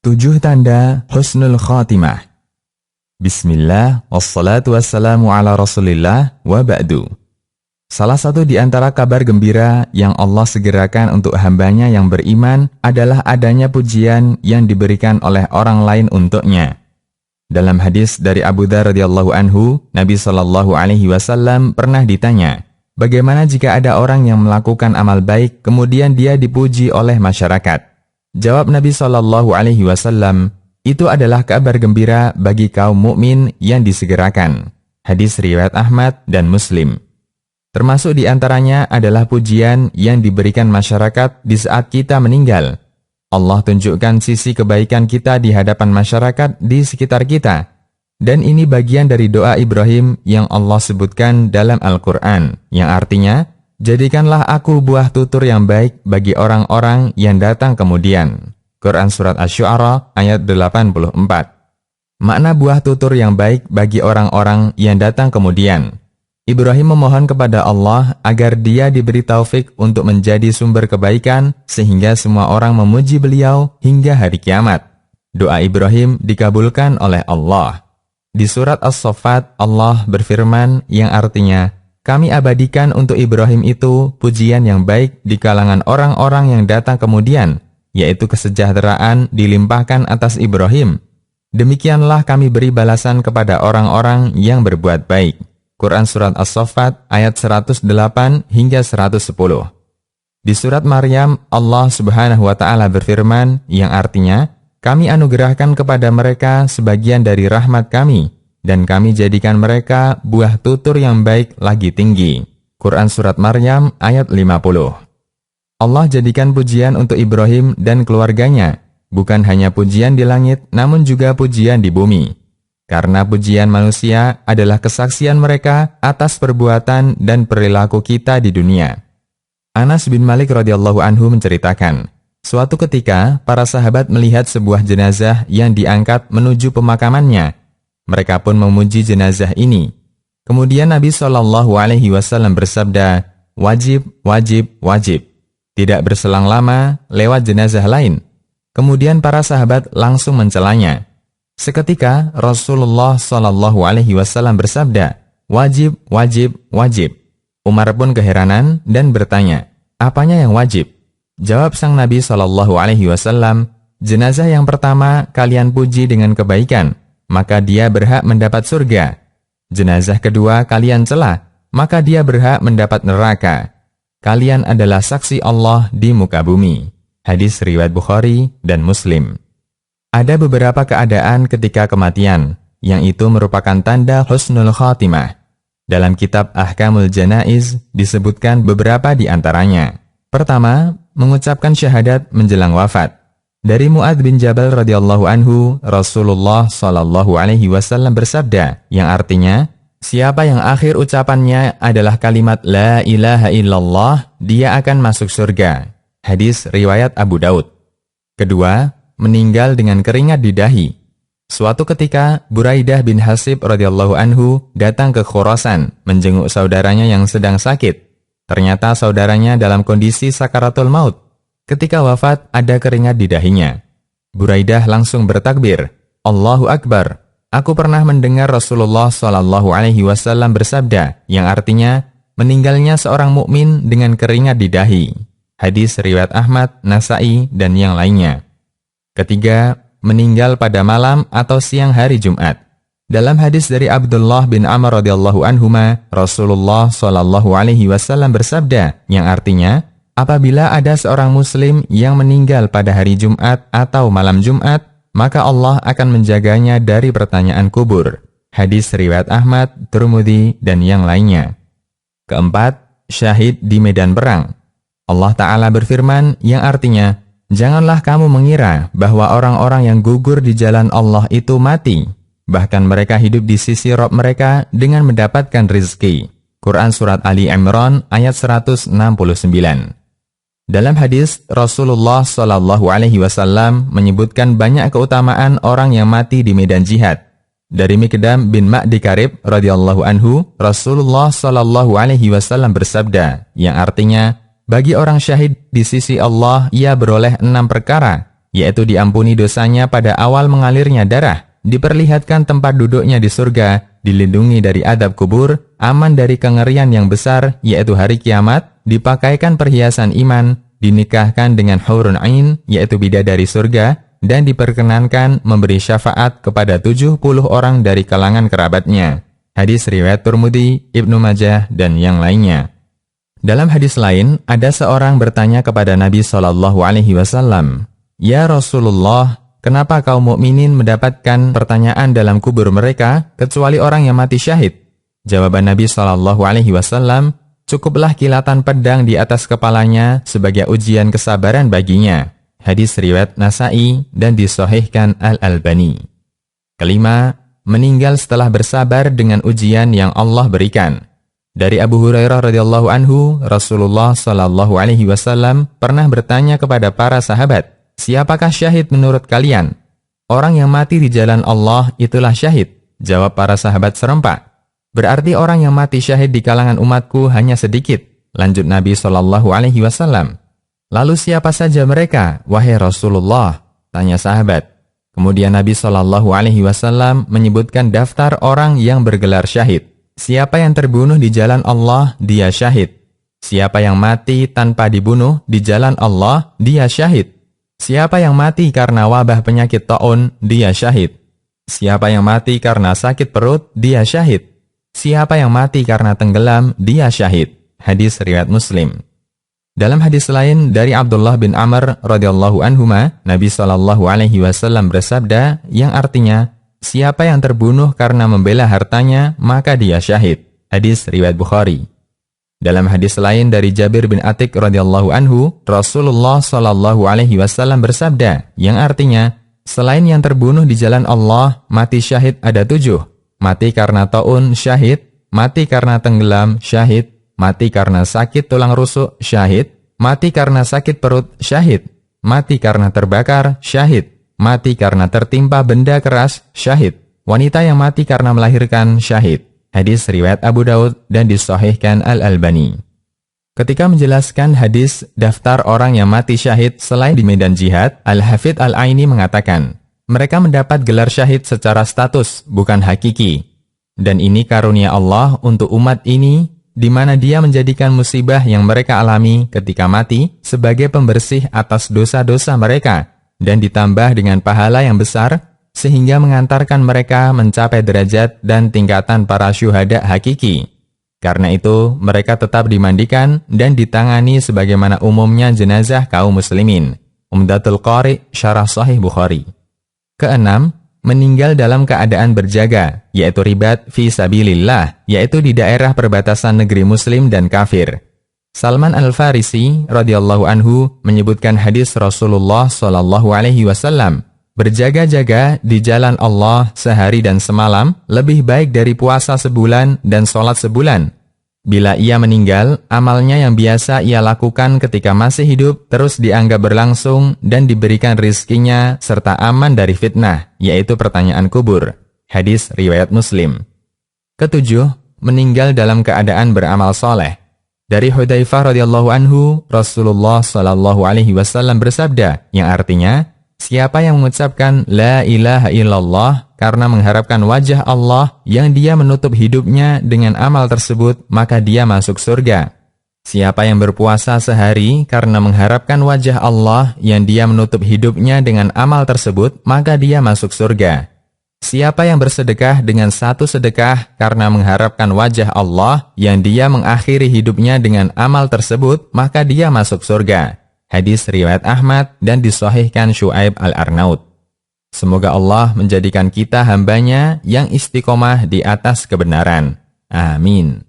7 tanda husnul khatimah. Bismillah, wassalatu wassalamu ala rasulillah, wa ba'du. Salah satu di antara kabar gembira yang Allah segerakan untuk hambanya yang beriman adalah adanya pujian yang diberikan oleh orang lain untuknya. Dalam hadis dari Abu Dzar radhiyallahu anhu, Nabi SAW pernah ditanya, bagaimana jika ada orang yang melakukan amal baik kemudian dia dipuji oleh masyarakat? Jawab Nabi SAW, itu adalah kabar gembira bagi kaum mukmin yang disegerakan. Hadis riwayat Ahmad dan Muslim. Termasuk di antaranya adalah pujian yang diberikan masyarakat di saat kita meninggal. Allah tunjukkan sisi kebaikan kita di hadapan masyarakat di sekitar kita. Dan ini bagian dari doa Ibrahim yang Allah sebutkan dalam Al-Quran, yang artinya, jadikanlah aku buah tutur yang baik bagi orang-orang yang datang kemudian. Quran Surat Asy-Syu'ara ayat 84. Makna buah tutur yang baik bagi orang-orang yang datang kemudian. Ibrahim memohon kepada Allah agar dia diberi taufik untuk menjadi sumber kebaikan sehingga semua orang memuji beliau hingga hari kiamat. Doa Ibrahim dikabulkan oleh Allah. Di surat As-Saffat Allah berfirman yang artinya, kami abadikan untuk Ibrahim itu pujian yang baik di kalangan orang-orang yang datang kemudian, yaitu kesejahteraan dilimpahkan atas Ibrahim. Demikianlah kami beri balasan kepada orang-orang yang berbuat baik. Quran Surat As-Saffat ayat 108 hingga 110. Di surat Maryam, Allah Subhanahu wa Ta'ala berfirman yang artinya, kami anugerahkan kepada mereka sebagian dari rahmat kami, dan kami jadikan mereka buah tutur yang baik lagi tinggi. Quran Surat Maryam ayat 50. Allah jadikan pujian untuk Ibrahim dan keluarganya, bukan hanya pujian di langit, namun juga pujian di bumi. Karena pujian manusia adalah kesaksian mereka atas perbuatan dan perilaku kita di dunia. Anas bin Malik radhiyallahu anhu menceritakan, suatu ketika para sahabat melihat sebuah jenazah yang diangkat menuju pemakamannya. Mereka pun memuji jenazah ini. Kemudian Nabi SAW bersabda, wajib, wajib, wajib. Tidak berselang lama, lewat jenazah lain. Kemudian para sahabat langsung mencelanya. Seketika Rasulullah SAW bersabda, wajib, wajib, wajib. Umar pun keheranan dan bertanya, apanya yang wajib? Jawab sang Nabi SAW, jenazah yang pertama kalian puji dengan kebaikan, maka dia berhak mendapat surga. Jenazah kedua kalian cela, maka dia berhak mendapat neraka. Kalian adalah saksi Allah di muka bumi. Hadis riwayat Bukhari dan Muslim. Ada beberapa keadaan ketika kematian, yang itu merupakan tanda husnul khatimah. Dalam kitab Ahkamul Janaiz disebutkan beberapa di antaranya. Pertama, mengucapkan syahadat menjelang wafat. Dari Mu'adz bin Jabal radhiyallahu anhu, Rasulullah SAW bersabda, yang artinya, siapa yang akhir ucapannya adalah kalimat La ilaha illallah, dia akan masuk surga. Hadis riwayat Abu Daud. Kedua, meninggal dengan keringat di dahi. Suatu ketika, Buraidah bin Hasib radhiyallahu anhu datang ke Khurasan, menjenguk saudaranya yang sedang sakit. Ternyata saudaranya dalam kondisi sakaratul maut. Ketika wafat, ada keringat di dahinya. Buraidah langsung bertakbir, Allahu Akbar. Aku pernah mendengar Rasulullah SAW bersabda, yang artinya, meninggalnya seorang mukmin dengan keringat di dahi. Hadis riwayat Ahmad, Nasai, dan yang lainnya. Ketiga, meninggal pada malam atau siang hari Jumat. Dalam hadis dari Abdullah bin Amr radhiyallahu anhuma, Rasulullah SAW bersabda, yang artinya, apabila ada seorang muslim yang meninggal pada hari Jumat atau malam Jumat, maka Allah akan menjaganya dari pertanyaan kubur. Hadis riwayat Ahmad, Tirmidzi, dan yang lainnya. Keempat, syahid di medan perang. Allah Ta'ala berfirman yang artinya, janganlah kamu mengira bahwa orang-orang yang gugur di jalan Allah itu mati. Bahkan mereka hidup di sisi Rabb mereka dengan mendapatkan rizki. Quran Surat Ali Imran ayat 169. Dalam hadis, Rasulullah SAW menyebutkan banyak keutamaan orang yang mati di medan jihad. Dari Miqdam bin Ma'di Karib radhiyallahu anhu, Rasulullah SAW bersabda, yang artinya, bagi orang syahid di sisi Allah, ia beroleh 6 perkara. yaitu diampuni dosanya pada awal mengalirnya darah, diperlihatkan tempat duduknya di surga, dilindungi dari adab kubur, aman dari kengerian yang besar, yaitu hari kiamat, dipakaikan perhiasan iman, dinikahkan dengan hurun ain, yaitu bidadari surga, dan diperkenankan memberi syafaat kepada 70 orang dari kalangan kerabatnya. Hadis riwayat Tirmidzi, Ibnu Majah, dan yang lainnya. Dalam hadis lain, ada seorang bertanya kepada Nabi SAW, "Ya Rasulullah, kenapa kaum mukminin mendapatkan pertanyaan dalam kubur mereka, kecuali orang yang mati syahid?" Jawaban Nabi SAW, "Cukuplah kilatan pedang di atas kepalanya sebagai ujian kesabaran baginya." Hadis riwayat Nasa'i dan disahihkan Al-Albani. Kelima, meninggal setelah bersabar dengan ujian yang Allah berikan. Dari Abu Hurairah radhiyallahu anhu, Rasulullah SAW pernah bertanya kepada para sahabat, "Siapakah syahid menurut kalian?" "Orang yang mati di jalan Allah itulah syahid," jawab para sahabat serempak. "Berarti orang yang mati syahid di kalangan umatku hanya sedikit," lanjut Nabi SAW. "Lalu siapa saja mereka, wahai Rasulullah?" tanya sahabat. Kemudian Nabi SAW menyebutkan daftar orang yang bergelar syahid. Siapa yang terbunuh di jalan Allah, dia syahid. Siapa yang mati tanpa dibunuh di jalan Allah, dia syahid. Siapa yang mati karena wabah penyakit taun, dia syahid. Siapa yang mati karena sakit perut, dia syahid. Siapa yang mati karena tenggelam, dia syahid. Hadis riwayat Muslim. Dalam hadis lain dari Abdullah bin Amr radhiyallahu anhuma, Nabi SAW bersabda yang artinya, "Siapa yang terbunuh karena membela hartanya, maka dia syahid." Hadis riwayat Bukhari. Dalam hadis lain dari Jabir bin Atik radhiyallahu anhu, Rasulullah SAW bersabda yang artinya, "Selain yang terbunuh di jalan Allah, mati syahid ada 7. Mati karena taun, syahid. Mati karena tenggelam, syahid. Mati karena sakit tulang rusuk, syahid. Mati karena sakit perut, syahid. Mati karena terbakar, syahid. Mati karena tertimpa benda keras, syahid. Wanita yang mati karena melahirkan, syahid." Hadis riwayat Abu Daud dan disahihkan Al-Albani. Ketika menjelaskan hadis daftar orang yang mati syahid selain di medan jihad, Al-Hafidh Al-Aini mengatakan, mereka mendapat gelar syahid secara status, bukan hakiki. Dan ini karunia Allah untuk umat ini, di mana Dia menjadikan musibah yang mereka alami ketika mati sebagai pembersih atas dosa-dosa mereka, dan ditambah dengan pahala yang besar, sehingga mengantarkan mereka mencapai derajat dan tingkatan para syuhada hakiki. Karena itu, mereka tetap dimandikan dan ditangani sebagaimana umumnya jenazah kaum muslimin. Umdatul Qari, Syarah Sahih Bukhari. Keenam, meninggal dalam keadaan berjaga, yaitu ribat fi sabilillah, yaitu di daerah perbatasan negeri muslim dan kafir. Salman Al-Farisi radhiyallahu anhu menyebutkan hadis Rasulullah SAW, berjaga-jaga di jalan Allah sehari dan semalam lebih baik dari puasa sebulan dan sholat sebulan. Bila ia meninggal, amalnya yang biasa ia lakukan ketika masih hidup terus dianggap berlangsung dan diberikan rizkinya serta aman dari fitnah, yaitu pertanyaan kubur. Hadis riwayat Muslim. Ketujuh, meninggal dalam keadaan beramal soleh. Dari Hudzaifah radhiyallahu anhu, Rasulullah SAW bersabda, yang artinya, siapa yang mengucapkan La ilaha illallah karena mengharapkan wajah Allah yang dia menutup hidupnya dengan amal tersebut, maka dia masuk surga. Siapa yang berpuasa sehari karena mengharapkan wajah Allah yang dia menutup hidupnya dengan amal tersebut, maka dia masuk surga. Siapa yang bersedekah dengan satu sedekah karena mengharapkan wajah Allah yang dia mengakhiri hidupnya dengan amal tersebut, maka dia masuk surga. Hadis riwayat Ahmad dan disahihkan Syu'aib Al-Arnaud. Semoga Allah menjadikan kita hambanya yang istiqomah di atas kebenaran. Amin.